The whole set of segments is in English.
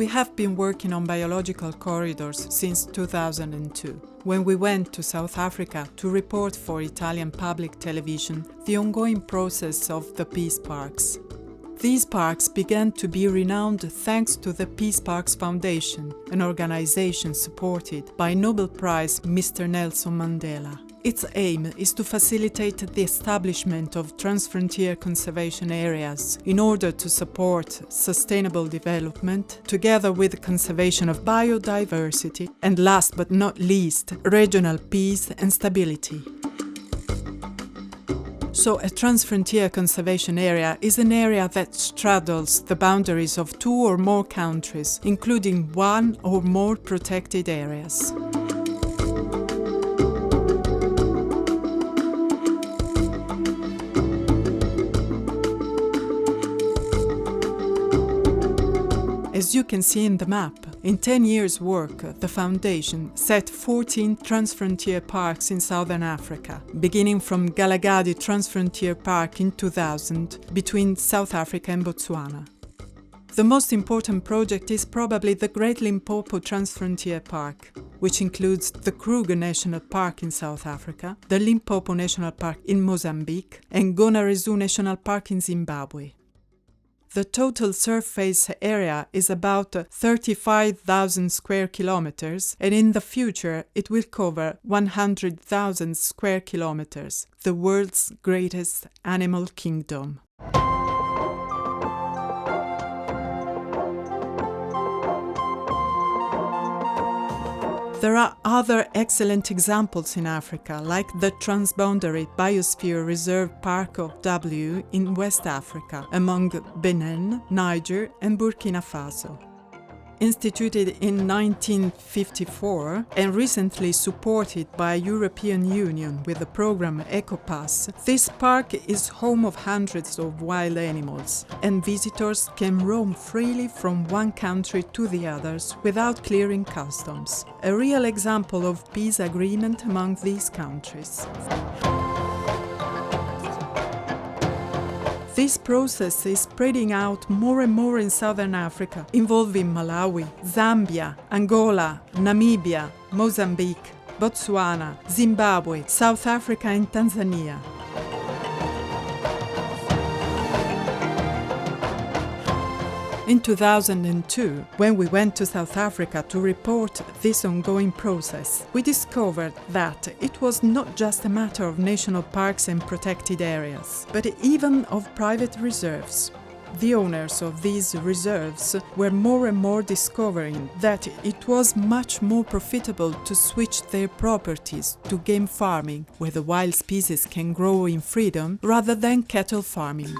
We have been working on biological corridors since 2002, when we went to South Africa to report for Italian public television the ongoing process of the peace parks. These parks began to be renowned thanks to the Peace Parks Foundation, an organization supported by Nobel Prize Mr. Nelson Mandela. Its aim is to facilitate the establishment of transfrontier conservation areas in order to support sustainable development, together with the conservation of biodiversity, and last but not least, regional peace and stability. So a transfrontier conservation area is an area that straddles the boundaries of two or more countries, including one or more protected areas. As you can see in the map, in 10 years' work, the Foundation set 14 transfrontier parks in southern Africa, beginning from Galagadi Transfrontier Park in 2000, between South Africa and Botswana. The most important project is probably the Great Limpopo Transfrontier Park, which includes the Kruger National Park in South Africa, the Limpopo National Park in Mozambique, and Gonarezu National Park in Zimbabwe. The total surface area is about 35,000 square kilometers, and in the future it will cover 100,000 square kilometers, the world's greatest animal kingdom. There are other excellent examples in Africa, like the transboundary biosphere reserve Parco W in West Africa, among Benin, Niger and Burkina Faso. Instituted in 1954 and recently supported by European Union with the program EcoPass, this park is home of hundreds of wild animals, and visitors can roam freely from one country to the others without clearing customs. A real example of peace agreement among these countries. This process is spreading out more and more in southern Africa, involving Malawi, Zambia, Angola, Namibia, Mozambique, Botswana, Zimbabwe, South Africa and Tanzania. In 2002, when we went to South Africa to report this ongoing process, we discovered that it was not just a matter of national parks and protected areas, but even of private reserves. The owners of these reserves were more and more discovering that it was much more profitable to switch their properties to game farming, where the wild species can grow in freedom, rather than cattle farming.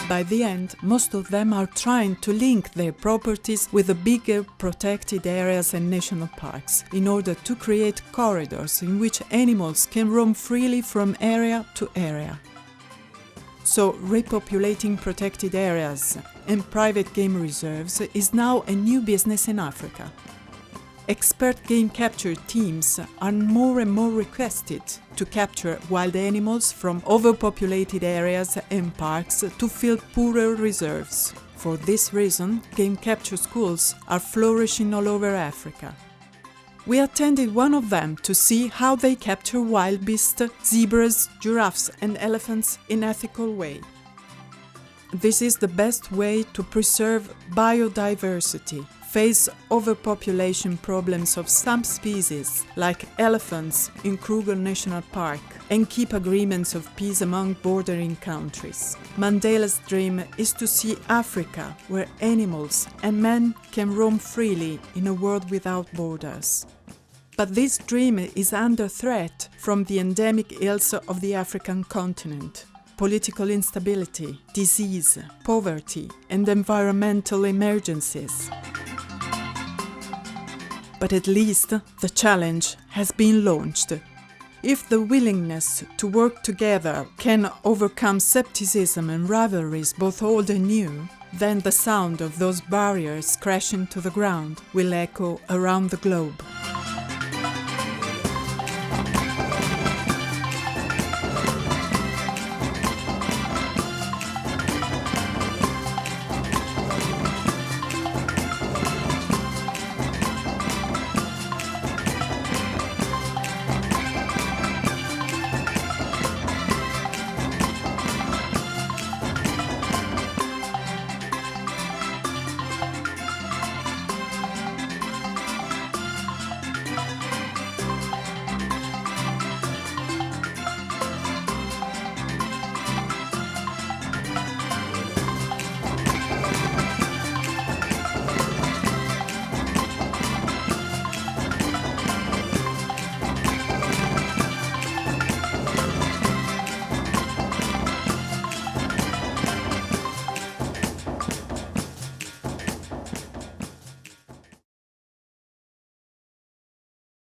By the end, most of them are trying to link their properties with the bigger protected areas and national parks in order to create corridors in which animals can roam freely from area to area. So, repopulating protected areas and private game reserves is now a new business in Africa. Expert game capture teams are more and more requested to capture wild animals from overpopulated areas and parks to fill poorer reserves. For this reason, game capture schools are flourishing all over Africa. We attended one of them to see how they capture wild beasts, zebras, giraffes and elephants in an ethical way. This is the best way to preserve biodiversity, face overpopulation problems of some species, like elephants in Kruger National Park, and keep agreements of peace among bordering countries. Mandela's dream is to see Africa where animals and men can roam freely in a world without borders. But this dream is under threat from the endemic ills of the African continent: political instability, disease, poverty, and environmental emergencies. But at least the challenge has been launched. If the willingness to work together can overcome scepticism and rivalries both old and new, then the sound of those barriers crashing to the ground will echo around the globe.